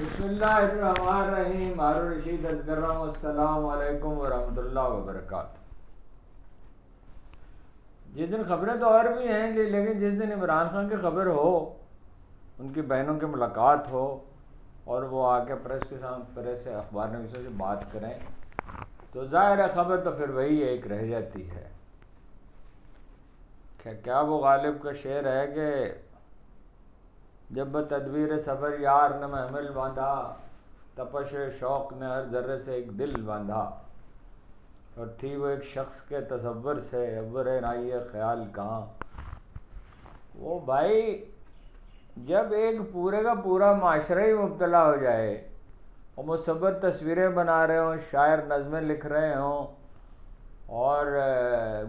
بسم اللہ الرحمن الرحیم. ہارون رشید عرض کر رہا ہوں السلام علیکم ورحمۃ اللہ وبرکاتہ. جس دن خبریں تو اور بھی ہیں لیکن جس دن عمران خان کی خبر ہو، ان کی بہنوں کی ملاقات ہو اور وہ آ کے پریس کے سامنے پریس سے اخبار نویسوں سے بات کریں تو ظاہر ہے خبر تو پھر وہی ایک رہ جاتی ہے. کیا وہ غالب کا شعر ہے کہ جب تدبیر سفر یار نے محمل باندھا، تپش شوق نے ہر ذرے سے ایک دل باندھا، اور تھی وہ ایک شخص کے تصور سے ابر نائی خیال کہاں. وہ بھائی جب ایک پورے کا پورا معاشرہ ہی مبتلا ہو جائے اور مثبت تصویریں بنا رہے ہوں، شاعر نظمیں لکھ رہے ہوں اور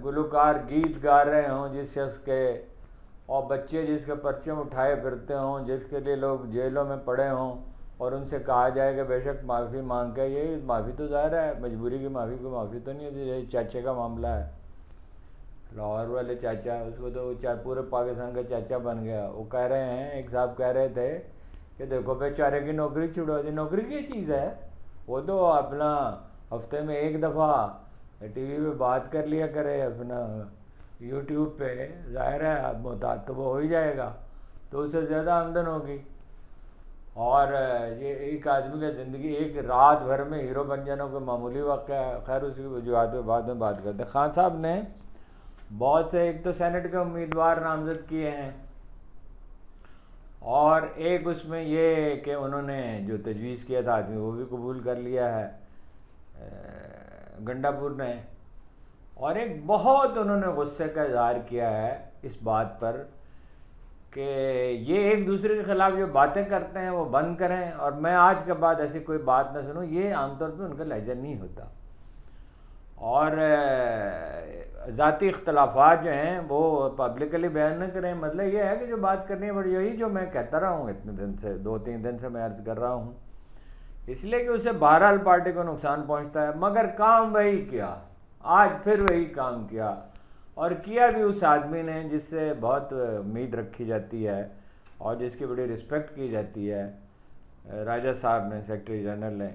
گلوکار گیت گا رہے ہوں جس شخص کے، اور بچے جس کے پرچم اٹھائے پھرتے ہوں، جس کے لیے لوگ جیلوں میں پڑے ہوں، اور ان سے کہا جائے کہ بے شک معافی مانگ کے، یہ معافی تو ظاہر ہے مجبوری کی معافی، کوئی معافی تو نہیں ہوتی. یہ چاچے کا معاملہ ہے، لاہور والے چاچا، اس کو تو پورے پاکستان کا چاچا بن گیا. وہ کہہ رہے ہیں، ایک صاحب کہہ رہے تھے کہ دیکھو بیچارے کی نوکری چھڑوا دی. نوکری کی چیز ہے؟ وہ تو اپنا ہفتے میں ایک دفعہ ٹی وی پہ بات کر لیا کرے، اپنا یوٹیوب پہ، ظاہر ہے محتاط تو وہ ہو ہی جائے گا، تو اسے زیادہ آمدن ہوگی. اور یہ ایک آدمی کا زندگی ایک رات بھر میں ہیرو بن جانا کوئی معمولی واقعہ ہے. خیر اس کی وجوہات پہ بعد میں بات کرتے ہیں. خان صاحب نے بہت سے، ایک تو سینٹ کے امیدوار نامزد کیے ہیں، اور ایک اس میں یہ کہ انہوں نے جو تجویز کیا تھا آدمی وہ بھی قبول کر لیا ہے گنڈا پور نے. اور ایک بہت انہوں نے غصے کا اظہار کیا ہے اس بات پر کہ یہ ایک دوسرے کے خلاف جو باتیں کرتے ہیں وہ بند کریں، اور میں آج کے بعد ایسی کوئی بات نہ سنوں. یہ عام طور پہ ان کا لہجہ نہیں ہوتا، اور ذاتی اختلافات جو ہیں وہ پبلکلی بیان نہ کریں. مطلب یہ ہے کہ جو بات کرنی ہے بڑی، یہی جو میں کہتا رہا ہوں اتنے دن سے، 2-3 دن سے میں عرض کر رہا ہوں، اس لیے کہ اسے بہرحال پارٹی کو نقصان پہنچتا ہے. مگر کام وہی کیا، آج پھر وہی کام کیا، اور کیا بھی اس آدمی نے جس سے بہت امید رکھی جاتی ہے اور جس کی بڑی رسپیکٹ کی جاتی ہے، راجہ صاحب نے، سیکرٹری جنرل نے،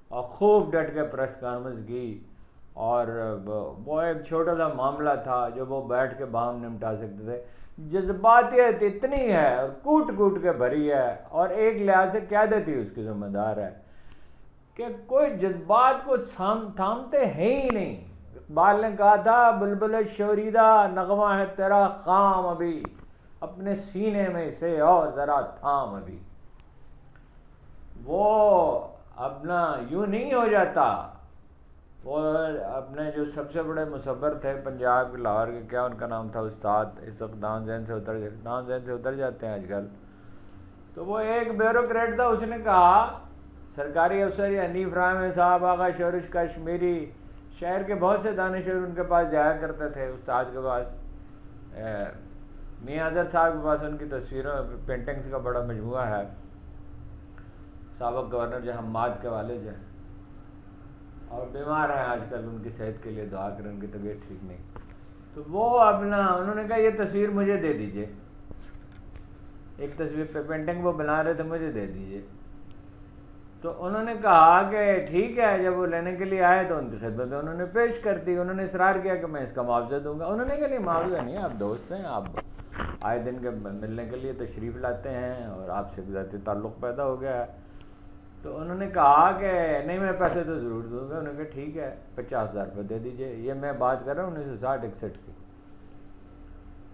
اور خوب ڈٹ کے پریس کانفرنس کی. اور وہ ایک چھوٹا سا معاملہ تھا جو وہ بیٹھ کے باہم نمٹا سکتے تھے. جذباتیت اتنی ہے اور کوٹ کوٹ کے بھری ہے، اور ایک لحاظ سے قیادت ہی اس کی ذمہ دار ہے کہ کوئی جذبات کو تھامتے ہیں ہی نہیں. اقبال نے کہا تھا بلبل شوریدہ نغمہ ہے تیرا خام ابھی، اپنے سینے میں سے اور ذرا تھام ابھی. وہ اپنا یوں نہیں ہو جاتا. وہ اپنے جو سب سے بڑے مصور تھے پنجاب کے، لاہور کے، کیا ان کا نام تھا، استاد، اس وقت نام ذہن سے اتر جاتے ہیں آج کل. تو وہ ایک بیوروکریٹ تھا، اس نے کہا، سرکاری افسر یہ حنیف رحمانی صاحب، آغا شورش کشمیری، شہر کے بہت سے دانشور ان کے پاس جایا کرتے تھے، استاد کے پاس، میاں اظہر صاحب کے پاس ان کی تصویروں پینٹنگز کا بڑا مجموعہ ہے. سابق گورنر جو حماد کے والد ہیں، اور بیمار ہیں آج کل، ان کی صحت کے لیے دعا کریں، ان کی طبیعت ٹھیک نہیں. تو وہ اپنا انہوں نے کہا یہ تصویر مجھے دے دیجئے، ایک تصویر پہ پینٹنگ وہ بنا رہے تھے، مجھے دے دیجئے. تو انہوں نے کہا کہ ٹھیک ہے. جب وہ لینے کے لیے آئے تو ان کی خدمت میں انہوں نے پیش کر دی. انہوں نے اصرار کیا کہ میں اس کا معاوضہ دوں گا. انہوں نے کہا نہیں، معاوضہ نہیں، آپ دوست ہیں، آپ آئے دن کے ملنے کے لیے تشریف لاتے ہیں اور آپ سے ذاتی تعلق پیدا ہو گیا ہے. تو انہوں نے کہا کہ نہیں، میں پیسے تو ضرور دوں گا. انہوں نے کہا ٹھیک ہے، 50,000 روپے دے دیجئے. یہ میں بات کر رہا ہوں 1960-61 کی.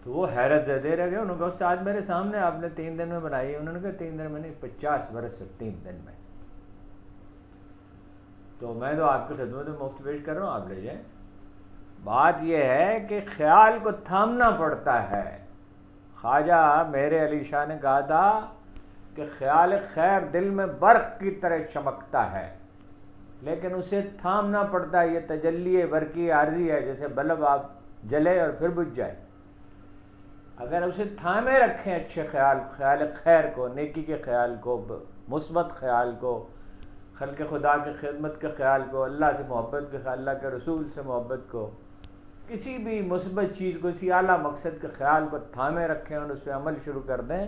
تو وہ حیرت زدے رہ گئے. انہوں نے کہا استاد میرے سامنے، آپ نے 3 دن میں بنائی ہے. انہوں نے کہا 3 دن میں نہیں، 50 برس سے 3 دن میں. تو میں تو آپ کی خدمت میں مفت پیش کر رہا ہوں، آپ لے جائیں. بات یہ ہے کہ خیال کو تھامنا پڑتا ہے. خواجہ میرے علی شاہ نے کہا تھا کہ خیال خیر دل میں برق کی طرح چمکتا ہے، لیکن اسے تھامنا پڑتا ہے. یہ تجلی برقی عارضی ہے، جیسے بلب آپ جلے اور پھر بجھ جائے. اگر اسے تھامے رکھیں اچھے خیال خیر کو، نیکی کے خیال کو، مثبت خیال کو، خلق خدا کی خدمت کے خیال کو، اللہ سے محبت کے خیال، اللہ کے رسول سے محبت کو، کسی بھی مثبت چیز کو، کسی اعلیٰ مقصد کے خیال کو تھامے رکھیں اور اس پہ عمل شروع کر دیں،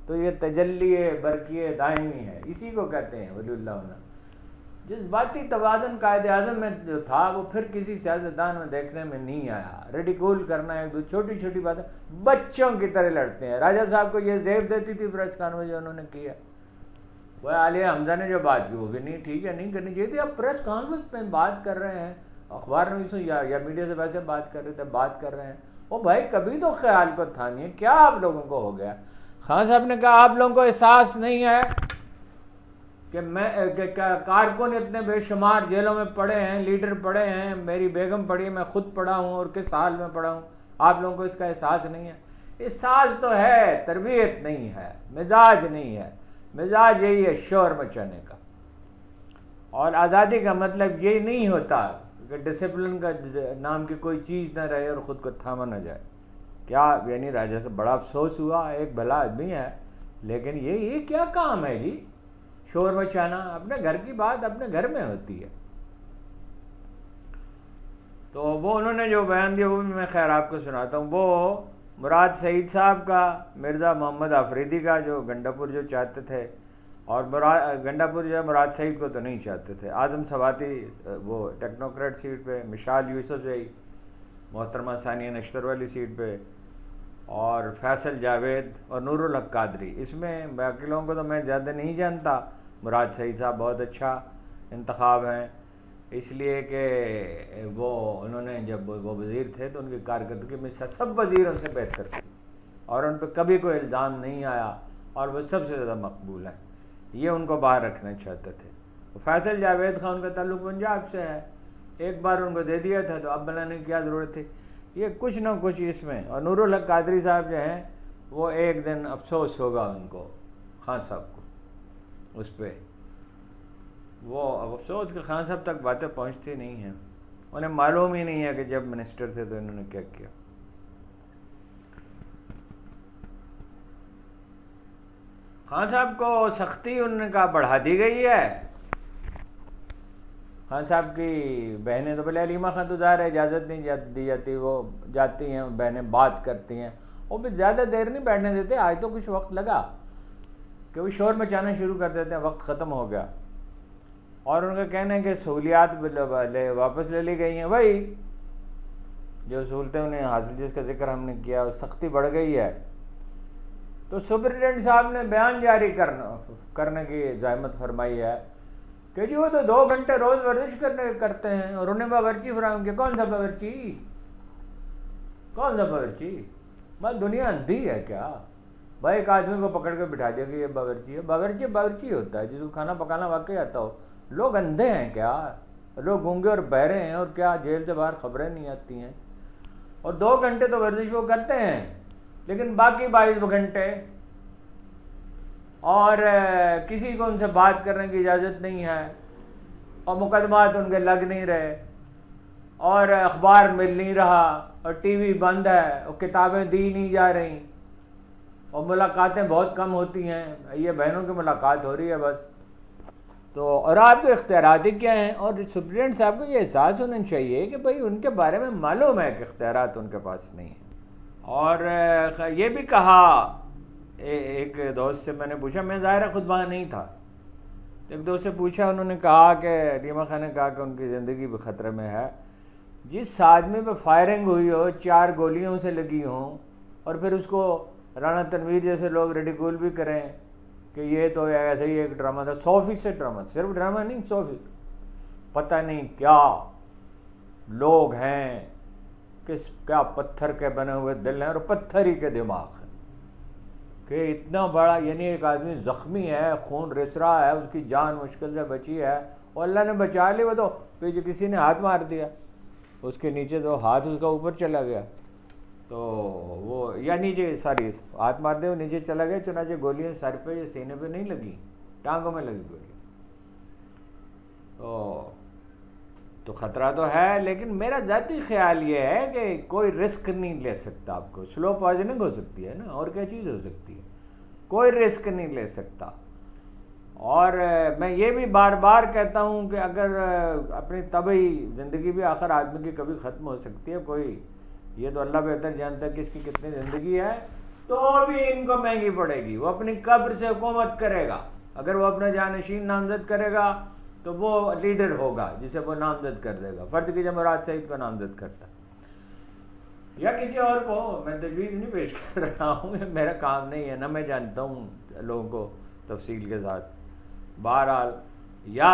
تو یہ تجلی برقی دائمی ہے، اسی کو کہتے ہیں ولی اللہ ہونا۔ جذباتی توازن قائد اعظم میں جو تھا وہ پھر کسی سیاستدان میں دیکھنے میں نہیں آیا۔ ریڈیکول کرنا ہے، دو چھوٹی چھوٹی باتیں بچوں کی طرح لڑتے ہیں۔ راجہ صاحب کو یہ زیب دیتی تھی پریس کانفرنس جو انہوں نے کیا، وہ عالیہ حمزہ نے جو بات کی وہ بھی نہیں ٹھیک ہے، نہیں کرنی چاہیے تھی۔ اب پریس کانفرنس میں بات کر رہے ہیں، اخبار نویسوں یا میڈیا سے ویسے بات کر رہے تھے، بات کر رہے ہیں، وہ بھائی کبھی تو خیال کو تھامیے، کیا آپ لوگوں کو ہو گیا؟ خان صاحب نے کہا آپ لوگوں کو احساس نہیں ہے کہ میں کارکن اتنے بے شمار جیلوں میں پڑے ہیں، لیڈر پڑے ہیں، میری بیگم پڑی ہے، میں خود پڑا ہوں اور کس حال میں پڑا ہوں، آپ لوگوں کو اس کا احساس نہیں ہے؟ احساس تو ہے، تربیت نہیں ہے، مزاج نہیں ہے۔ مزاج یہی ہے شور مچانے کا، اور آزادی کا مطلب یہ نہیں ہوتا کہ ڈسپلن کا نام کی کوئی چیز نہ رہے اور خود کو تھاما نہ جائے۔ کیا یعنی راجہ سے بڑا افسوس ہوا، ایک بھلا آدمی ہے، لیکن یہ کیا کام ہے جی شور مچانا؟ اپنے گھر کی بات اپنے گھر میں ہوتی ہے۔ تو وہ انہوں نے جو بیان دیا وہ بھی میں خیر آپ کو سناتا ہوں۔ وہ مراد سعید صاحب کا، مرزا محمد آفریدی کا جو گنڈا پور جو چاہتے تھے، اور گنڈا پور جو ہے مراد سعید کو تو نہیں چاہتے تھے، اعظم سواتی وہ ٹیکنوکریٹ سیٹ پہ، مشال یوسف جی محترمہ ثانیہ نشتر والی سیٹ پہ، اور فیصل جاوید اور نور الحق قادری۔ اس میں باقی لوگوں کو تو میں زیادہ نہیں جانتا، مراد سعید صاحب بہت اچھا انتخاب ہیں، اس لیے کہ وہ انہوں نے جب وہ وزیر تھے تو ان کی کارکردگی میں سب وزیروں سے بہتر تھی، اور ان پہ کبھی کوئی الزام نہیں آیا، اور وہ سب سے زیادہ مقبول ہیں، یہ ان کو باہر رکھنا چاہتے تھے۔ فیصل جاوید خان کا تعلق پنجاب سے ہے، ایک بار ان کو دے دیا تھا تو اب بلانے کی کیا ضرورت تھی؟ یہ کچھ نہ کچھ اس میں۔ اور نور الحق قادری صاحب جو ہیں وہ ایک دن افسوس ہوگا ان کو، خان صاحب کو، اس پہ وہ افسوس کہ خان صاحب تک باتیں پہنچتی نہیں ہیں، انہیں معلوم ہی نہیں ہے کہ جب منسٹر تھے تو انہوں نے کیا کیا۔ خان صاحب کو سختی انہوں نے کہا بڑھا دی گئی ہے۔ خان صاحب کی بہنیں تو بھلے علیمہ خان تو ظاہر ہے اجازت نہیں دی جاتی، وہ جاتی ہیں بہنیں بات کرتی ہیں، وہ بھی زیادہ دیر نہیں بیٹھنے دیتے۔ آج تو کچھ وقت لگا کہ وہ شور مچانا شروع کر دیتے ہیں، وقت ختم ہو گیا، اور ان کا کہنا ہے کہ سہولیات واپس لے لی گئی ہیں، وہی جو سہولتیں انہیں حاصل جس کا ذکر ہم نے کیا، سختی بڑھ گئی ہے۔ تو سپرنٹینڈنٹ صاحب نے بیان جاری کرنے کی زحمت فرمائی ہے کہ جی وہ تو 2 گھنٹے روز ورزش کرتے ہیں اور انہیں باورچی فراہم کیا۔ کون سا باورچی؟ بس دنیا اندھی ہے کیا؟ بھائی ایک آدمی کو پکڑ کے بٹھا دیا کہ یہ باورچی ہے۔ باورچی ہوتا ہے جس کو کھانا پکانا واقعی آتا ہو۔ لوگ اندھے ہیں کیا؟ لوگ گونگے اور بہرے ہیں، اور کیا جیل سے باہر خبریں نہیں آتی ہیں؟ اور 2 گھنٹے تو ورزش وہ کرتے ہیں، لیکن باقی 22 گھنٹے اور کسی کو ان سے بات کرنے کی اجازت نہیں ہے، اور مقدمات ان کے لگ نہیں رہے، اور اخبار مل نہیں رہا، اور ٹی وی بند ہے، اور کتابیں دی نہیں جا رہی، اور ملاقاتیں بہت کم ہوتی ہیں، یہ بہنوں کی ملاقات ہو رہی ہے بس۔ تو اور آپ کے اختیارات ہی کیا ہیں؟ اور سپرنٹینڈنٹ صاحب کو یہ احساس ہونا چاہیے کہ بھائی ان کے بارے میں معلوم ہے کہ اختیارات ان کے پاس نہیں ہیں۔ اور یہ بھی کہا، ایک دوست سے میں نے پوچھا، میں ظاہر خود وہاں نہیں تھا، ایک دوست سے پوچھا، انہوں نے کہا کہ ریما خان نے کہا کہ ان کی زندگی بھی خطرے میں ہے۔ جس آدمی پہ فائرنگ ہوئی ہو، 4 گولیوں سے لگی ہوں، اور پھر اس کو رانا تنویر جیسے لوگ ریڈیکول بھی کریں کہ یہ تو ایسے ہی ایک ڈرامہ تھا، 100% ڈرامہ، صرف ڈرامہ نہیں 100%، پتہ نہیں کیا لوگ ہیں، کیا پتھر کے بنے ہوئے دل ہیں اور پتھر ہی کے دماغ ہیں، کہ اتنا بڑا یعنی ایک آدمی زخمی ہے، خون رس رہا ہے، اس کی جان مشکل سے بچی ہے، اور اللہ نے بچا لی، وہ تو پیچھے کسی نے ہاتھ مار دیا، اس کے نیچے تو ہاتھ اس کا اوپر چلا گیا، تو وہ یا نیچے ہاتھ مار دے وہ نیچے چلا گیا، چنانچہ گولیاں سر پہ یا سینے پہ نہیں لگی، ٹانگوں میں لگی گولیاں۔ تو خطرہ تو ہے، لیکن میرا ذاتی خیال یہ ہے کہ کوئی رسک نہیں لے سکتا، آپ کو سلو پوائزننگ ہو سکتی ہے نا، اور کیا چیز ہو سکتی ہے، کوئی رسک نہیں لے سکتا۔ اور میں یہ بھی بار بار کہتا ہوں کہ اگر اپنی طبعی زندگی بھی آخر آدمی کی کبھی ختم ہو سکتی ہے، کوئی یہ تو اللہ بہتر جانتا ہے کس کی کتنی زندگی ہے، تو بھی ان کو مہنگی پڑے گی. وہ اپنی قبر سے حکومت کرے گا. اگر وہ اپنا جانشین نامزد کرے گا تو وہ لیڈر ہوگا جسے وہ نامزد کر دے گا. فرض کیجیے مراد سعید کو نامزد کرتا یا کسی اور کو. میں تجویز نہیں پیش کر رہا ہوں, میرا کام نہیں ہے, نہ میں جانتا ہوں لوگوں کو تفصیل کے ساتھ. بہرحال یا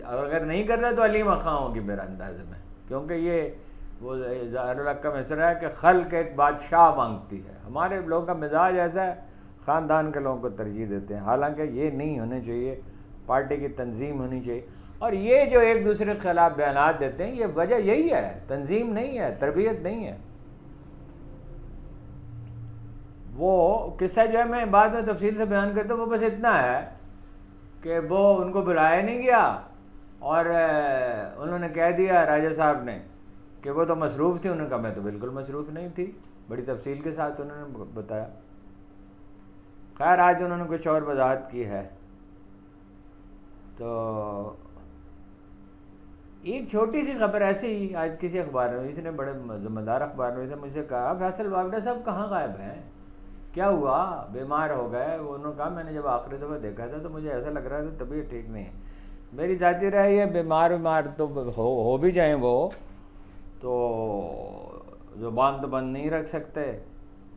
اگر نہیں کرتا تو علیمہ خاں ہوگی میرا اندازے میں, کیونکہ یہ وہ ظاہر الحق کا مصرع ہے کہ خلق ایک بادشاہ مانگتی ہے. ہمارے لوگوں کا مزاج ایسا ہے, خاندان کے لوگوں کو ترجیح دیتے ہیں, حالانکہ یہ نہیں ہونے چاہیے. پارٹی کی تنظیم ہونی چاہیے. اور یہ جو ایک دوسرے کے خلاف بیانات دیتے ہیں, یہ وجہ یہی ہے, تنظیم نہیں ہے, تربیت نہیں ہے. وہ قصہ جو ہے میں بعد میں تفصیل سے بیان کرتا ہوں, وہ بس اتنا ہے کہ وہ ان کو بلایا نہیں گیا اور انہوں نے کہہ دیا راجہ صاحب نے کہ وہ تو مصروف تھی. انہوں نے کہا میں تو بالکل مصروف نہیں تھی. بڑی تفصیل کے ساتھ انہوں نے بتایا. خیر آج انہوں نے کچھ اور وضاحت کی ہے. تو ایک چھوٹی سی خبر ایسے ہی آج کسی اخبار میں, اس نے بڑے ذمہ دار اخبار میں سے مجھ سے کہا فیصل واگڑا صاحب کہاں غائب ہیں, کیا ہوا, بیمار ہو گئے؟ انہوں نے کہا میں نے جب آخری دفعہ دیکھا تھا تو مجھے ایسا لگ رہا تھا طبیعت ٹھیک نہیں ہے. میری ذاتی رائے ہے بیمار تو ہو بھی جائیں وہ تو زبان تو بند نہیں رکھ سکتے.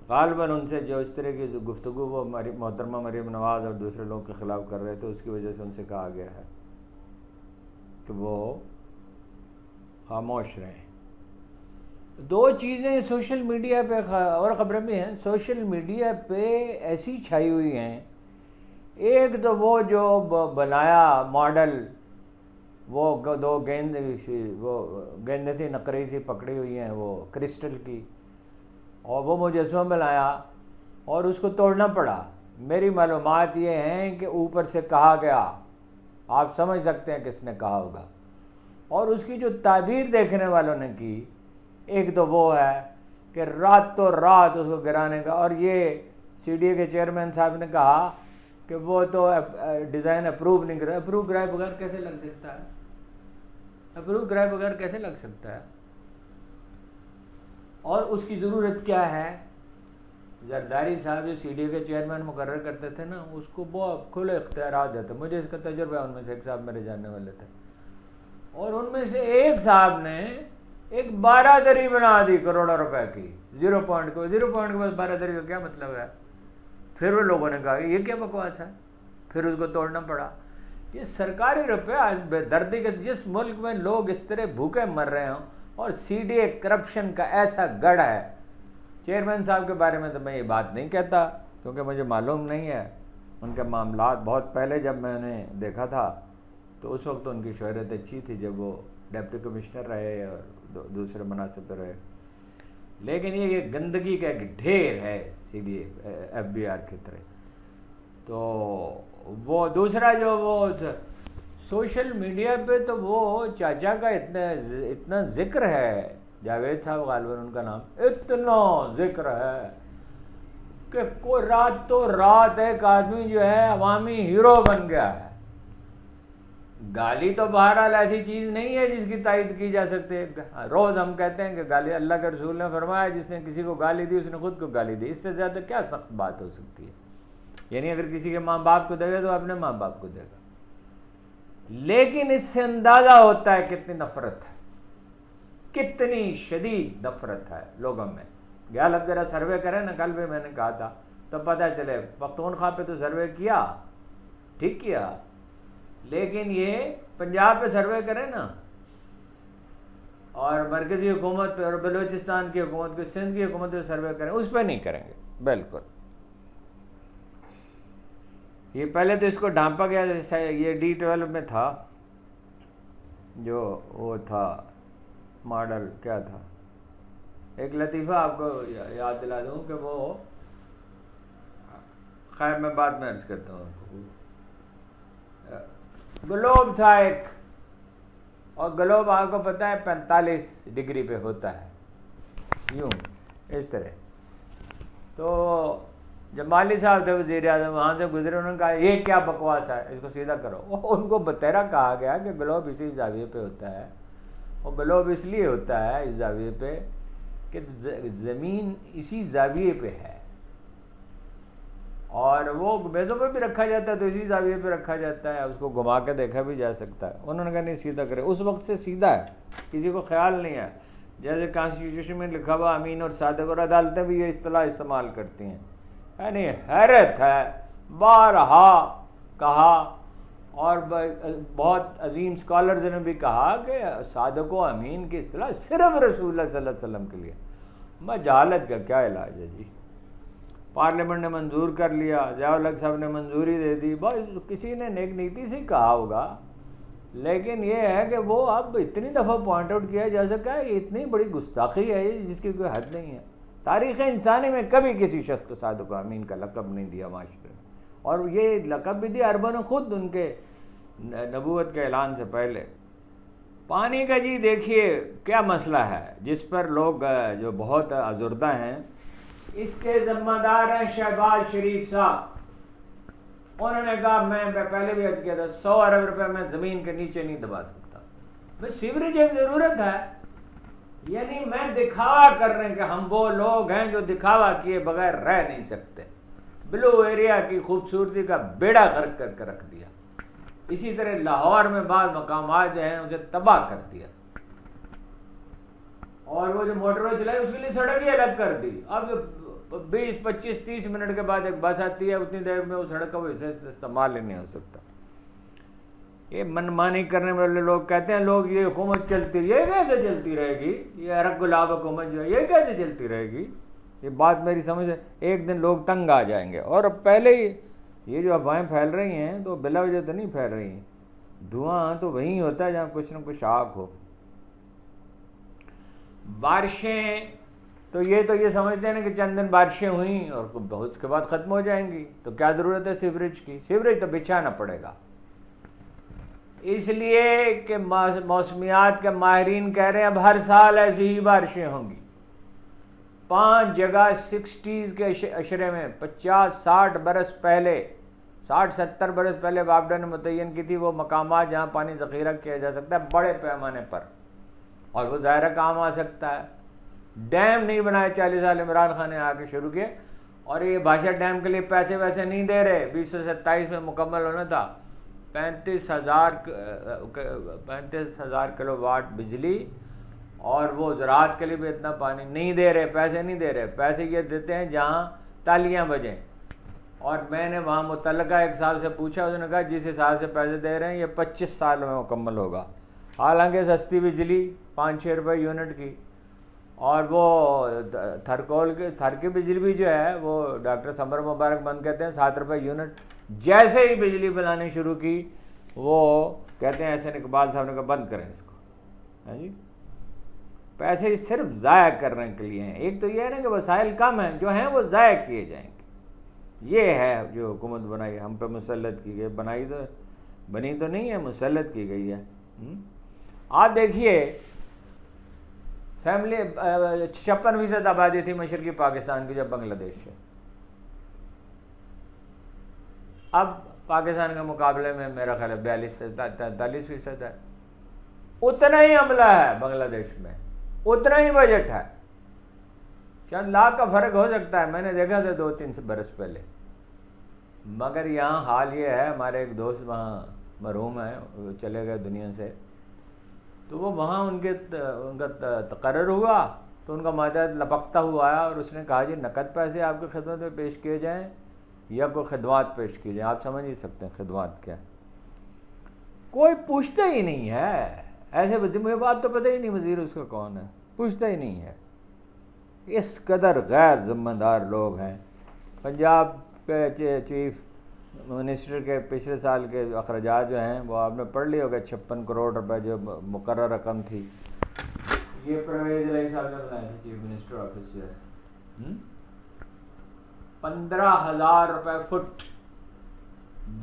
غالباً ان سے جو اس طرح کی گفتگو وہ محترمہ مریم نواز اور دوسرے لوگوں کے خلاف کر رہے تھے, اس کی وجہ سے ان سے کہا گیا ہے کہ وہ خاموش رہیں. دو چیزیں سوشل میڈیا پہ اور خبریں بھی ہیں سوشل میڈیا پہ ایسی چھائی ہوئی ہیں. ایک تو وہ جو بنایا ماڈل, وہ دو گیند سی نقرے سی پکڑی ہوئی ہیں وہ کرسٹل کی, اور وہ مجسمہ بنایا اور اس کو توڑنا پڑا. میری معلومات یہ ہیں کہ اوپر سے کہا گیا, آپ سمجھ سکتے ہیں کس نے کہا ہوگا, اور اس کی جو تعبیر دیکھنے والوں نے کی, ایک تو وہ ہے کہ راتوں رات اس کو گرانے کا. اور یہ سی ڈی اے کے چیئرمین صاحب نے کہا کہ وہ تو ڈیزائن اپروو نہیں کرا. اپروو کرائے بغیر کیسے لگ سکتا ہے؟ اپروو کرائے بغیر کیسے لگ سکتا ہے؟ اور اس کی ضرورت کیا ہے؟ زرداری صاحب جو سی ڈی اے کے چیئرمین مقرر کرتے تھے نا, اس کو بہت کھلے اختیارات دیتے. مجھے اس کا تجربہ ہے, ان میں سے ایک صاحب میرے جاننے والے تھے, اور ان میں سے ایک صاحب نے ایک 12 دری بنا دی کروڑوں روپے کی. 0 پوائنٹ کے بعد 12 دری کا کیا مطلب ہے؟ پھر وہ لوگوں نے کہا کہ یہ کیا بکواس ہے, پھر اس کو توڑنا پڑا. یہ سرکاری روپے آج بے دردی کے, جس ملک میں لوگ اس طرح بھوکے مر رہے ہوں, اور سی ڈی اے کرپشن کا ایسا گڑھ ہے. چیئرمین صاحب کے بارے میں تو میں یہ بات نہیں کہتا کیونکہ مجھے معلوم نہیں ہے ان کے معاملات. بہت پہلے جب میں انہیں دیکھا تھا تو اس وقت ان کی شہرت اچھی تھی جب وہ ڈپٹی کمشنر رہے اور دوسرے مناصب پہ رہے. لیکن یہ گندگی کا ایک ڈھیر ہے C D A F B R کی طرح. تو وہ دوسرا جو وہ سوشل میڈیا پہ تو وہ چاچا کا اتنا ذکر ہے, جاوید صاحب غالباً ان کا نام, اتنا ذکر ہے کہ کوئی راتوں رات ایک آدمی جو ہے عوامی ہیرو بن گیا ہے. گالی تو بہرحال ایسی چیز نہیں ہے جس کی تائید کی جا سکتی ہے. روز ہم کہتے ہیں کہ گالی, اللہ کے رسول نے فرمایا جس نے کسی کو گالی دی اس نے خود کو گالی دی. اس سے زیادہ کیا سخت بات ہو سکتی ہے؟ یعنی اگر کسی کے ماں باپ کو دے گا تو اپنے ماں باپ کو دے گا. لیکن اس سے اندازہ ہوتا ہے کتنی نفرت ہے, کتنی شدید نفرت ہے لوگوں میں. غالب ذرا سروے کریں نا, کل بھی میں نے کہا تھا, تب پتہ چلے. پختونخوا پہ تو سروے کیا, ٹھیک کیا, لیکن یہ پنجاب پہ سروے کریں نا, اور مرکزی حکومت پہ, اور بلوچستان کی حکومت پہ, سندھ کی حکومت پہ سروے کریں, اس پہ نہیں کریں گے بالکل. یہ پہلے تو اس کو ڈھانپا گیا, یہ D12 میں تھا جو وہ تھا ماڈل, کیا تھا, ایک لطیفہ آپ کو یاد دلا دوں کہ وہ, خیر میں بعد میں عرض کرتا ہوں. گلوب تھا ایک, اور گلوب آپ کو پتہ ہے 45 ڈگری پہ ہوتا ہے, یوں اس طرح. تو جب مالی صاحب تھے وزیر اعظم, وہاں سے گزرے, انہوں نے کہا یہ کیا بکواس ہے, اس کو سیدھا کرو. ان کو بتیرا کہا گیا کہ گلوب اسی زاویے پہ ہوتا ہے, اور گلوب اس لیے ہوتا ہے اس زاویے پہ کہ زمین اسی زاویے پہ ہے, اور وہ میزوں پہ بھی رکھا جاتا ہے تو اسی زاویے پہ رکھا جاتا ہے، اس کو گھما کے دیکھا بھی جا سکتا ہے۔ انہوں نے کہا نہیں سیدھا کرے، اس وقت سے سیدھا ہے، کسی کو خیال نہیں ہے۔ جیسے کانسٹیٹیوشن میں لکھا ہوا امین اور صادق، اور عدالتیں بھی یہ اصطلاح استعمال کرتی ہیں۔ یعنی حیرت ہے، بارہا کہا، اور بہت عظیم اسکالرز نے بھی کہا کہ صادق و امین کی اصطلاح صرف رسول اللہ صلی اللہ علیہ وسلم کے لیے۔ میں جہالت کا کیا علاج ہے جی؟ پارلیمنٹ نے منظور کر لیا، ضیاء الحق صاحب نے منظوری دے دی، بس کسی نے نیک نیتی سے کہا ہوگا، لیکن یہ ہے کہ وہ اب اتنی دفعہ پوائنٹ آؤٹ کیا جا سکا ہے، یہ اتنی بڑی گستاخی ہے جس کی کوئی حد نہیں ہے۔ تاریخ انسانی میں کبھی کسی شخص کو صادق و امین کا لقب نہیں دیا معاشرے میں، اور یہ لقب بھی دیا عربوں نے خود ان کے نبوت کے اعلان سے پہلے۔ پانی کا جی دیکھیے کیا مسئلہ ہے جس پر لوگ جو بہت آزردہ ہیں، اس کے ذمہ دار ہیں شہباز شریف صاحب۔ انہوں نے کہا، میں پہلے بھی عرض کیا تھا، 100 ارب روپے میں زمین کے نیچے نہیں دبا سکتا۔ بس سیوریج ایک ضرورت ہے، یعنی میں دکھاوا کر رہے ہیں کہ ہم وہ لوگ ہیں جو دکھاوا کیے بغیر رہ نہیں سکتے۔ بلو ایریا کی خوبصورتی کا بیڑا غرق کر کے رکھ دیا۔ اسی طرح لاہور میں بعض مقامات جو ہیں اسے تباہ کر دیا، اور وہ جو موٹر وے چلائی اس کے لیے سڑک ہی الگ کر دی۔ اب 20 25 30 منٹ کے بعد ایک بس آتی ہے، اتنی دیر میں وہ سڑک کا وہ استعمال ہی نہیں ہو سکتا۔ یہ منمانی کرنے والے لوگ کہتے ہیں لوگ یہ حکومت چلتی، یہ کیسے چلتی رہے گی، یہ ارق گلاب حکومت جو ہے یہ کیسے چلتی رہے گی؟ یہ بات میری سمجھ ہے، ایک دن لوگ تنگ آ جائیں گے۔ اور اب پہلے ہی یہ جو افواہیں پھیل رہی ہیں تو بلا وجہ تو نہیں پھیل رہی ہیں، دھواں تو وہیں ہوتا ہے جہاں کچھ نہ کچھ آگ ہو۔ بارشیں تو یہ سمجھتے ہیں نا کہ چند دن بارشیں ہوئیں اور اس کے بعد ختم ہو جائیں گی، تو کیا ضرورت ہے سیوریج کی؟ سیوریج تو بچھانا پڑے گا، اس لیے کہ موسمیات کے ماہرین کہہ رہے ہیں اب ہر سال ایسی ہی بارشیں ہوں گی۔ 5 جگہ 60s کے اشرے میں 50-60 برس پہلے، 60-70 برس پہلے بابڈا نے متعین کی تھی وہ مقامات جہاں پانی ذخیرہ کیا جا سکتا ہے بڑے پیمانے پر، اور وہ ظاہرہ کام آ سکتا ہے۔ ڈیم نہیں بنائے 40 سال عمران خان نے آ کے شروع کیے، اور یہ بھاشا ڈیم کے لیے پیسے ویسے نہیں دے رہے، 2027 میں مکمل ہونا تھا۔ 35,000 کلو واٹ بجلی، اور وہ زراعت کے لیے بھی اتنا پانی نہیں دے رہے، پیسے نہیں دے رہے، پیسے یہ دیتے ہیں جہاں تالیاں بجیں۔ اور میں نے وہاں متعلقہ ایک صاحب سے پوچھا، اس نے کہا جس حساب سے پیسے دے رہے ہیں یہ 25 سال میں مکمل ہوگا، حالانکہ سستی بجلی 5-6 روپے یونٹ کی، اور وہ تھر کی بجلی بھی جو ہے وہ ڈاکٹر سمر مبارک بند کہتے ہیں 7 روپے یونٹ۔ جیسے ہی بجلی بنانی شروع کی وہ کہتے ہیں احسن اقبال صاحب نے کہا بند کریں اس کو۔ ہاں جی، پیسے صرف ضائع کرنے کے لیے ہیں۔ ایک تو یہ ہے نا کہ وسائل کم ہیں، جو ہیں وہ ضائع کیے جائیں گے۔ یہ ہے جو حکومت بنائی ہم پہ مسلط کی گئی، بنی تو نہیں ہے، مسلط کی گئی ہے۔ آپ دیکھیے فیملی 56% آبادی تھی مشرقی پاکستان کی جب بنگلہ دیش سے، اب پاکستان کے مقابلے میں میرا خیال ہے 42-43% ہے۔ اتنا ہی عملہ ہے بنگلہ دیش میں، اتنا ہی بجٹ ہے، چند لاکھ کا فرق ہو سکتا ہے، میں نے دیکھا تھا 2-3 برس پہلے۔ مگر یہاں حال یہ ہے، ہمارے ایک دوست وہاں مرحوم ہیں، وہ چلے گئے دنیا سے، تو وہ وہاں ان کا تقرر ہوا تو ان کا ماتحت لپکتا ہوا آیا، اور اس نے کہا جی نقد پیسے آپ کی خدمت میں پیش کیے جائیں یا کوئی خدمات پیش کی جائیں۔ آپ سمجھ ہی سکتے ہیں خدمات کیا، کوئی پوچھتا ہی نہیں ہے۔ ایسے مجھے بات تو پتہ ہی نہیں وزیر اس کا کون ہے، پوچھتا ہی نہیں ہے۔ اس قدر غیر ذمہ دار لوگ ہیں۔ پنجاب کے چیف منسٹر کے پچھلے سال کے اخراجات جو ہیں وہ آپ نے پڑھ لی ہوگا، 56 کروڑ روپے جو مقرر رقم تھی، یہ پرویز الہی صاحب نے بنائی تھی چیف منسٹر آفس جو ہے، 15,000 روپے فٹ،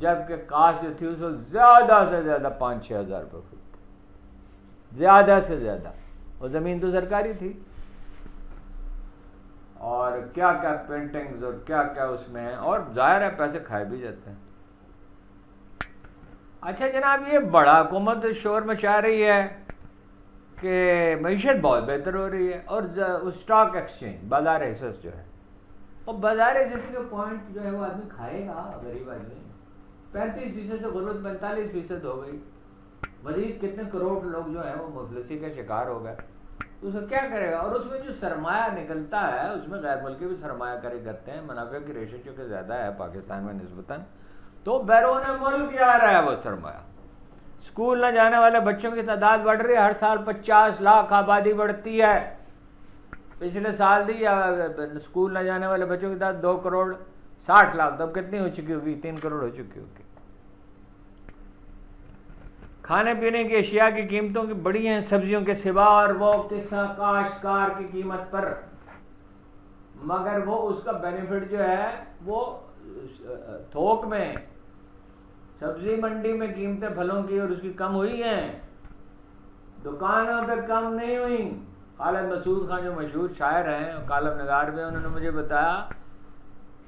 جبکہ کاسٹ جو تھی اس کو زیادہ سے زیادہ 5-6 ہزار روپے فٹ، زیادہ سے زیادہ۔ وہ زمین تو سرکاری تھی، اور کیا کیا پینٹنگز اور کیا کیا اس میں ہیں، اور ظاہر ہے پیسے کھائے بھی جاتے ہیں۔ اچھا جناب، یہ بڑا حکومت شور مچا رہی ہے کہ معیشت بہت بہتر ہو رہی ہے، اور اسٹاک ایکسچینج بازار حصص جو ہے اور بازار عزت کا پوائنٹ جو ہے وہ آدمی کھائے گا، غریب آدمی 35% سے غربت 45% ہو گئی، مزید کتنے کروڑ لوگ جو ہیں وہ مفلسی کا شکار ہو گئے، تو اس کو کیا کرے گا؟ اور اس میں جو سرمایہ نکلتا ہے اس میں غیر ملکی بھی سرمایہ کاری کرتے ہیں، منافع کی ریشو چونکہ زیادہ ہے پاکستان میں نسبتاً، تو بیرون ملک آ رہا ہے وہ سرمایہ۔ اسکول نہ جانے والے بچوں کی تعداد بڑھ رہی ہے، ہر سال 50 لاکھ آبادی بڑھتی ہے۔ پچھلے سال دی اسکول نہ جانے والے بچوں کی تعداد 2,60,00,000، تب کتنی ہو چکی ہوگی؟ 3 کروڑ ہو چکی ہوگی۔ کھانے پینے کی اشیاء کی قیمتوں کی بڑی ہیں سبزیوں کے سوا، اور وہ قصہ کاشتکار کی قیمت پر، مگر وہ اس کا بینیفٹ جو ہے وہ تھوک میں، سبزی منڈی میں قیمتیں پھلوں کی اور اس کی کم ہوئی ہیں، دکانوں پہ کم نہیں ہوئی۔ خالد مسعود خان جو مشہور شاعر ہیں اور کالم نگار بھی، انہوں نے مجھے بتایا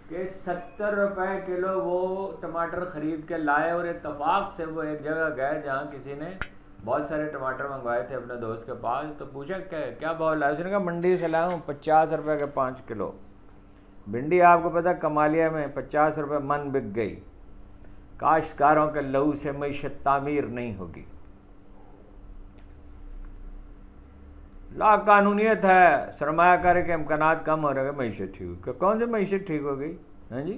کہ 70 روپے کلو وہ ٹماٹر خرید کے لائے، اور اتفاق سے وہ ایک جگہ گئے جہاں کسی نے بہت سارے ٹماٹر منگوائے تھے اپنے دوست کے پاس، تو پوچھا کہ کیا بھاؤ لائے؟ اس نے کہا منڈی سے لایا ہوں 50 روپے کے 5 کلو۔ بھنڈی آپ کو پتہ کمالیہ میں 50 روپے من بک گئی۔ کاشتکاروں کے لہو سے معیشت تعمیر نہیں ہوگی۔ لا قانونیت ہے، سرمایہ کاری کے امکانات کم ہو رہے ہیں، معیشت ٹھیک ہوگی۔ کون سی معیشت ٹھیک ہو گئی؟ ہاں جی،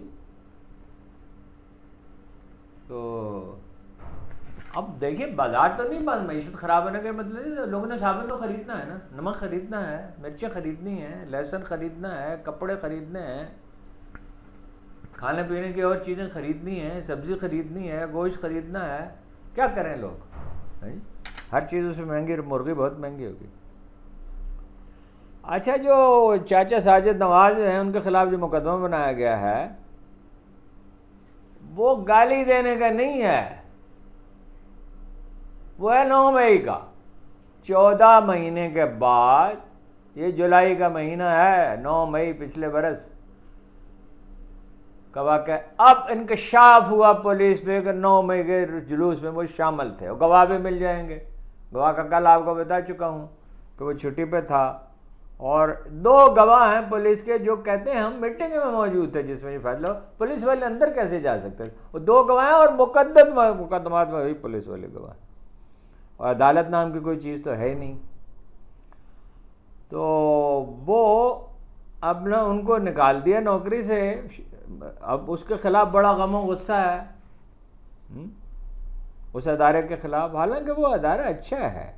تو اب دیکھیں بازار تو نہیں بند، معیشت خراب ہونے کا مطلب نہیں، لوگوں نے صابن تو خریدنا ہے نا، نمک خریدنا ہے، مرچیں خریدنی ہیں، لہسن خریدنا ہے، کپڑے خریدنے ہیں، کھانے پینے کی اور چیزیں خریدنی ہیں، سبزی خریدنی ہے، گوشت خریدنا ہے، کیا کریں لوگ؟ ہر چیز اس میں مہنگی، مرغی بہت مہنگی ہوگی۔ اچھا، جو چاچا ساجد نواز ہیں ان کے خلاف جو مقدمہ بنایا گیا ہے وہ گالی دینے کا نہیں ہے، وہ ہے 9 مئی کا، 14 مہینے کے بعد، یہ جولائی کا مہینہ ہے، 9 مئی پچھلے برس کا واقعہ، اب انکشاف ہوا پولیس پہ کہ 9 مئی کے جلوس میں وہ شامل تھے، اور گواہ بھی مل جائیں گے۔ گواہ کا کل آپ کو بتا چکا ہوں کہ وہ چھٹی پہ تھا، اور 2 گواہ ہیں پولیس کے جو کہتے ہیں ہم میٹنگ میں موجود تھے جس میں یہ فیصلہ ہو۔ پولیس والے اندر کیسے جا سکتے؟ وہ 2 گواہ ہیں، اور مقدمات میں وہی پولیس والے گواہ، اور عدالت نام کی کوئی چیز تو ہے ہی نہیں۔ تو وہ اب نہ ان کو نکال دیا نوکری سے، اب اس کے خلاف بڑا غم و غصہ ہے اس ادارے کے خلاف، حالانکہ وہ ادارہ اچھا ہے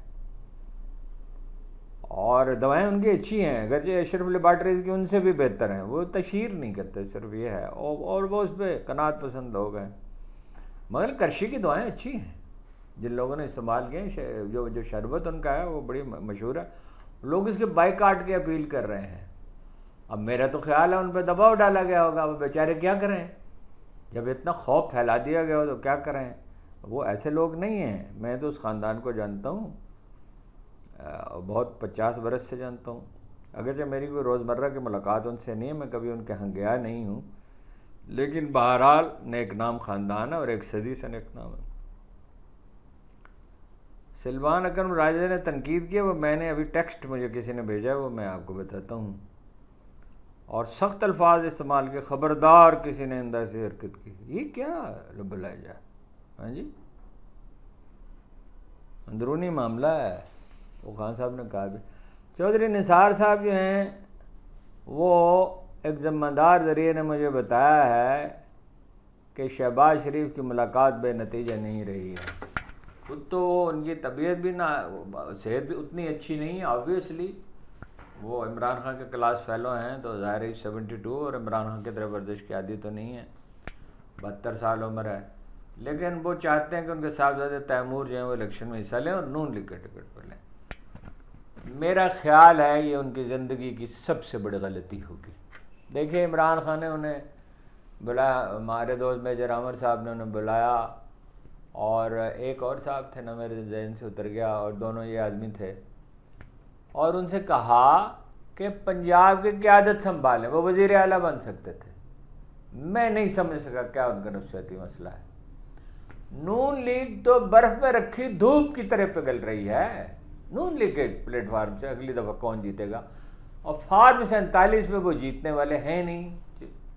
اور دوائیں ان کی اچھی ہیں، اگرچہ اشرف لیبارٹریز کی ان سے بھی بہتر ہیں، وہ تشہیر نہیں کرتے، صرف یہ ہے، اور وہ اس پہ قناعت پسند لوگ ہیں، مگر کرشی کی دعائیں اچھی ہیں جن لوگوں نے استعمال کیے ہیں، جو شربت ان کا ہے وہ بڑی مشہور ہے، لوگ اس کے بائیکاٹ کی اپیل کر رہے ہیں۔ اب میرا تو خیال ہے ان پہ دباؤ ڈالا گیا ہوگا، وہ بیچارے کیا کریں، جب اتنا خوف پھیلا دیا گیا ہو تو کیا کریں؟ وہ ایسے لوگ نہیں ہیں، میں تو اس خاندان کو جانتا ہوں، بہت 50 برس سے جانتا ہوں، اگرچہ میری کوئی روزمرہ کی ملاقات ان سے نہیں ہے، میں کبھی ان کے ہاں گیا نہیں ہوں، لیکن بہرحال نیک نام خاندان ہے اور 1 صدی سے نیک نام ہے۔ سلمان اکرم راجہ نے تنقید کی، وہ میں نے ابھی ٹیکسٹ مجھے کسی نے بھیجا ہے، وہ میں آپ کو بتاتا ہوں، اور سخت الفاظ استعمال کیے، خبردار کسی نے اندر سے حرکت کی، یہ کیا رب العجا، ہاں جی، اندرونی معاملہ ہے۔ وہ خان صاحب نے کہا بھی، چودھری نثار صاحب جو ہیں وہ ایک ذمہ دار ذریعے نے مجھے بتایا ہے کہ شہباز شریف کی ملاقات بے نتیجہ نہیں رہی ہے، خود تو ان کی طبیعت بھی نہ، صحت بھی اتنی اچھی نہیں ہے، آبویسلی وہ عمران خان کے کلاس فیلو ہیں تو ظاہر ہے 72، اور عمران خان کی طرح ورزش کی عادی تو نہیں ہے، 72 سال عمر ہے، لیکن وہ چاہتے ہیں کہ ان کے صاحبزادے تیمور جو ہیں وہ الیکشن میں حصہ لیں اور نون لیگ کے ٹکٹ پر لیں۔ میرا خیال ہے یہ ان کی زندگی کی سب سے بڑی غلطی ہوگی۔ دیکھیں عمران خان نے انہیں بلایا، ہمارے دوست میجر عامر صاحب نے انہیں بلایا، اور ایک اور صاحب تھے نا میرے ذہن سے اتر گیا، اور دونوں یہ آدمی تھے، اور ان سے کہا کہ پنجاب کی قیادت سنبھالیں، وہ وزیر اعلیٰ بن سکتے تھے۔ میں نہیں سمجھ سکا کیا ان کا نفسیاتی مسئلہ ہے۔ نون لیگ تو برف میں رکھی دھوپ کی طرح پگھل رہی ہے، نون لیگ کے پلیٹ فارم سے اگلی دفعہ کون جیتے گا، اور فارم 47 میں وہ جیتنے والے ہیں نہیں،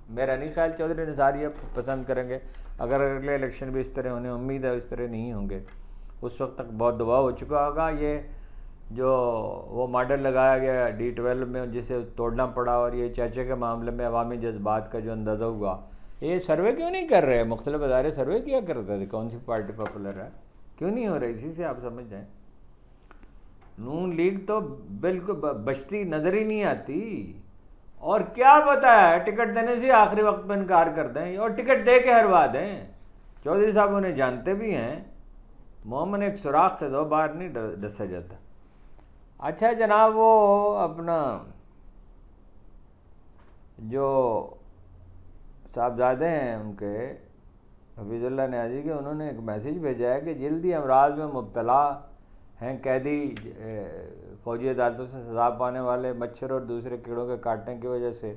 میرا نہیں خیال چودھری نثار یہ پسند کریں گے. اگر اگلے الیکشن بھی اس طرح ہونے امید ہے اس طرح نہیں ہوں گے. اس وقت تک بہت دباؤ ہو چکا ہوگا. یہ جو وہ ماڈل لگایا گیا D12 میں جسے توڑنا پڑا, اور یہ چاچے کے معاملے میں عوامی جذبات کا جو اندازہ ہوا, یہ سروے کیوں نہیں کر رہے؟ مختلف ادارے سروے کیا کرتے تھے کون سی پارٹی پاپولر ہے, کیوں نہیں ہو رہے؟ اسی سے آپ سمجھ جائیں. نون لیگ تو بالکل بچتی نظر ہی نہیں آتی. اور کیا پتا ہے ٹکٹ دینے سے آخری وقت میں انکار کر دیں اور ٹکٹ دے کے ہروا دیں. چودھری صاحب انہیں جانتے بھی ہیں, مومن ایک سوراخ سے 2 بار نہیں ڈسا جاتا. اچھا جناب, وہ اپنا جو صاحبزادے ہیں ان کے حفیظ اللہ نیازی کے, انہوں نے ایک میسیج بھیجا ہے کہ جلدی امراض میں مبتلا ہیں قیدی فوجی عدالتوں سے سزا پانے والے مچھر اور دوسرے کیڑوں کے کاٹنے کی وجہ سے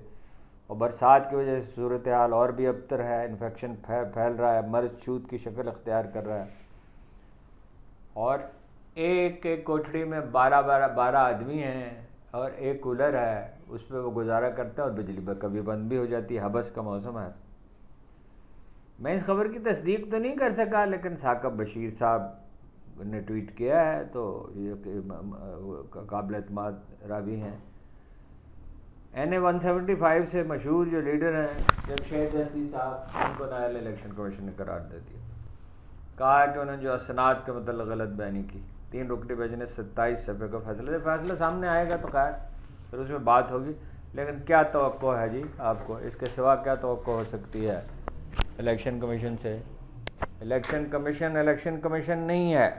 اور برسات کی وجہ سے صورتحال اور بھی ابتر ہے. انفیکشن پھیل رہا ہے, مرض چھوت کی شکل اختیار کر رہا ہے, اور ایک کوٹھڑی میں 12 آدمی ہیں اور ایک کولر ہے, اس پہ وہ گزارا کرتا ہے, اور بجلی کبھی بند بھی ہو جاتی ہے. حبس کا موسم ہے. میں اس خبر کی تصدیق تو نہیں کر سکا, لیکن ثاقب بشیر صاحب نے ٹویٹ کیا ہے تو یہ قابل اعتماد راوی ہیں. NA-175 سے مشہور جو لیڈر ہیں جمشید دستی صاحب, ان کو نائل الیکشن کمیشن نے قرار دے دیا. کہا کہ انہوں نے جو اسناد کے متعلق غلط بیانی کی. 3 رکنی بینچ نے 27 صفحے کا فیصلہ سامنے آئے گا تو خیر پھر اس میں بات ہوگی. لیکن کیا توقع ہے جی آپ کو, اس کے سوا کیا توقع ہو سکتی ہے الیکشن کمیشن سے؟ الیکشن کمیشن نہیں ہے,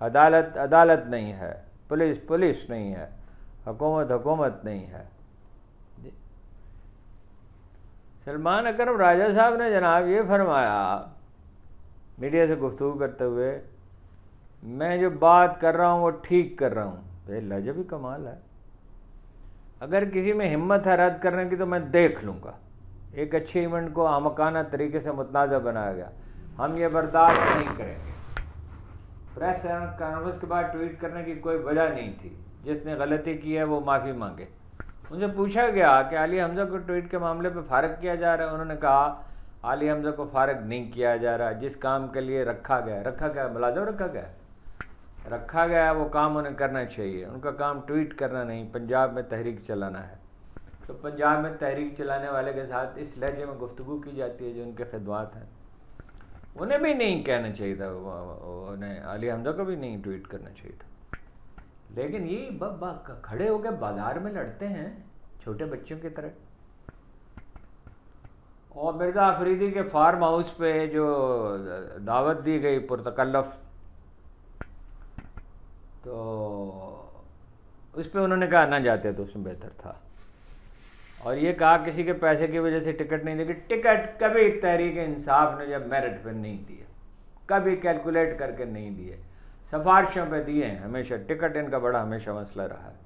عدالت نہیں ہے, پولیس نہیں ہے, حکومت نہیں ہے. سلمان اکرم راجہ صاحب نے جناب یہ فرمایا میڈیا سے گفتگو کرتے ہوئے, میں جو بات کر رہا ہوں وہ ٹھیک کر رہا ہوں. بے لہجہ بھی کمال ہے. اگر کسی میں ہمت ہے رد کرنے کی تو میں دیکھ لوں گا. ایک اچھے ایونٹ کو احمقانہ طریقے سے متنازع بنایا گیا, ہم یہ برداشت نہیں کریں گے. پریس کانفرنس کے بعد ٹویٹ کرنے کی کوئی وجہ نہیں تھی. جس نے غلطی کی ہے وہ معافی مانگے. ان سے پوچھا گیا کہ علی حمزہ کو ٹویٹ کے معاملے پہ فارغ کیا جا رہا ہے. انہوں نے کہا علی حمزہ کو فارغ نہیں کیا جا رہا. جس کام کے لیے رکھا گیا ملازم رکھا گیا وہ کام انہیں کرنا چاہیے. ان کا کام ٹویٹ کرنا نہیں, پنجاب میں تحریک چلانا ہے. تو پنجاب میں تحریک چلانے والے کے ساتھ اس لہجے میں گفتگو کی جاتی ہے جو ان کے خدمات ہیں. انہیں بھی نہیں کہنا چاہیے تھا, انہیں علی حمزہ کو بھی نہیں ٹویٹ کرنا چاہیے تھا. لیکن یہ کھڑے ہو کے بازار میں لڑتے ہیں چھوٹے بچوں کی طرح. اور مرزا آفریدی کے فارم ہاؤس پہ جو دعوت دی گئی پرتکلف, تو اس پہ انہوں نے کہا نہ جاتے تو اس میں بہتر تھا. اور یہ کہا کسی کے پیسے کی وجہ سے ٹکٹ نہیں دی. ٹکٹ کبھی تحریک انصاف نے جب میرٹ پہ نہیں دیے, کبھی کیلکولیٹ کر کے نہیں دیے, سفارشوں پہ دیے ہیں ہمیشہ. ٹکٹ ان کا بڑا ہمیشہ مسئلہ رہا ہے.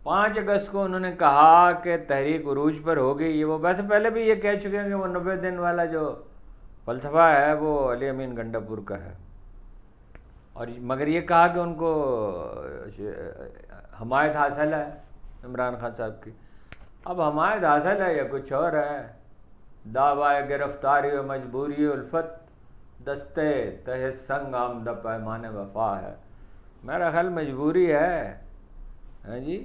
پانچ اگست کو انہوں نے کہا کہ تحریک عروج پر ہوگی. یہ وہ ویسے پہلے بھی یہ کہہ چکے ہیں کہ وہ 90 دن والا جو فلسفہ ہے وہ علی امین گنڈا پور کا ہے. اور مگر یہ کہا کہ ان کو حمایت حاصل ہے عمران خان صاحب کی. اب حمایت حاصل ہے یا کچھ اور ہے. دعوی گرفتاری و مجبوری الفت دستے تہ سنگ آمدہ پیمان وفا ہے. میرا خیال مجبوری ہے. ہاں جی,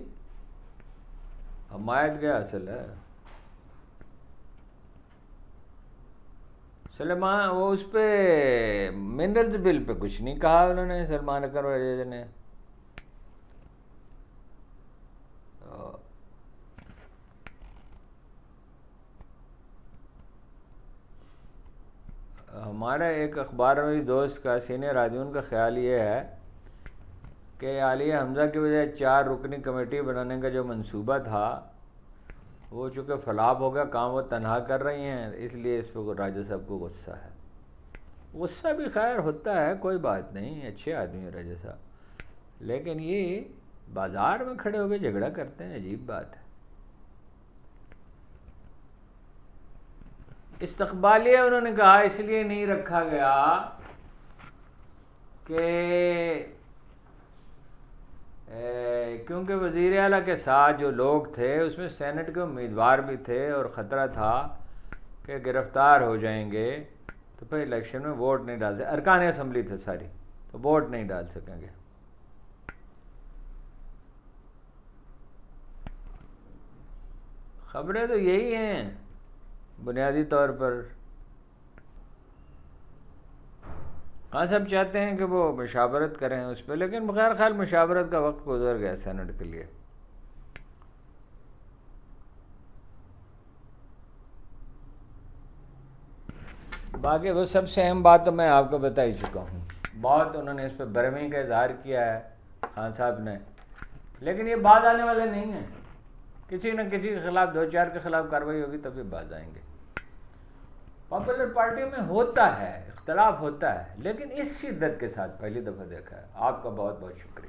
حمایت کیا حاصل ہے؟ سلمان وہ اس پہ منرلز بل پہ کچھ نہیں کہا انہوں نے, سلمان اکرم راجہ نے. ہمارا ایک اخبار میں دوست کا سینئر آدمی, ان کا خیال یہ ہے کہ عالیہ حمزہ کی وجہ 4 رکنی کمیٹی بنانے کا جو منصوبہ تھا وہ چونکہ فلاپ ہو گیا, کام وہ تنہا کر رہی ہیں, اس لیے اس پہ راجہ صاحب کو غصہ ہے. غصہ بھی خیر ہوتا ہے, کوئی بات نہیں, اچھے آدمی ہیں راجہ صاحب, لیکن یہ بازار میں کھڑے ہو کے جھگڑا کرتے ہیں, عجیب بات ہے. استقبالیہ انہوں نے کہا اس لیے نہیں رکھا گیا کہ کیونکہ وزیر اعلیٰ کے ساتھ جو لوگ تھے اس میں سینٹ کے امیدوار بھی تھے اور خطرہ تھا کہ گرفتار ہو جائیں گے تو پھر الیکشن میں ووٹ نہیں ڈال سکتے. ارکان اسمبلی تھے ساری, تو ووٹ نہیں ڈال سکیں گے. خبریں تو یہی ہیں بنیادی طور پر. ہاں سب چاہتے ہیں کہ وہ مشاورت کریں اس پہ, لیکن بغیر خیال مشاورت کا وقت گزر گیا سینٹ کے لیے. باقی وہ سب سے اہم بات تو میں آپ کو بتا ہی چکا ہوں. بہت انہوں نے اس پہ برہمی کا اظہار کیا ہے خان صاحب نے, لیکن یہ باز آنے والے نہیں ہیں. کسی نہ کسی کے خلاف, دو چار کے خلاف کارروائی ہوگی تب یہ باز آئیں گے. پاپولر پارٹی میں ہوتا ہے, اختلاف ہوتا ہے, لیکن اس شدت کے ساتھ پہلی دفعہ دیکھا ہے. آپ کا بہت بہت شکریہ.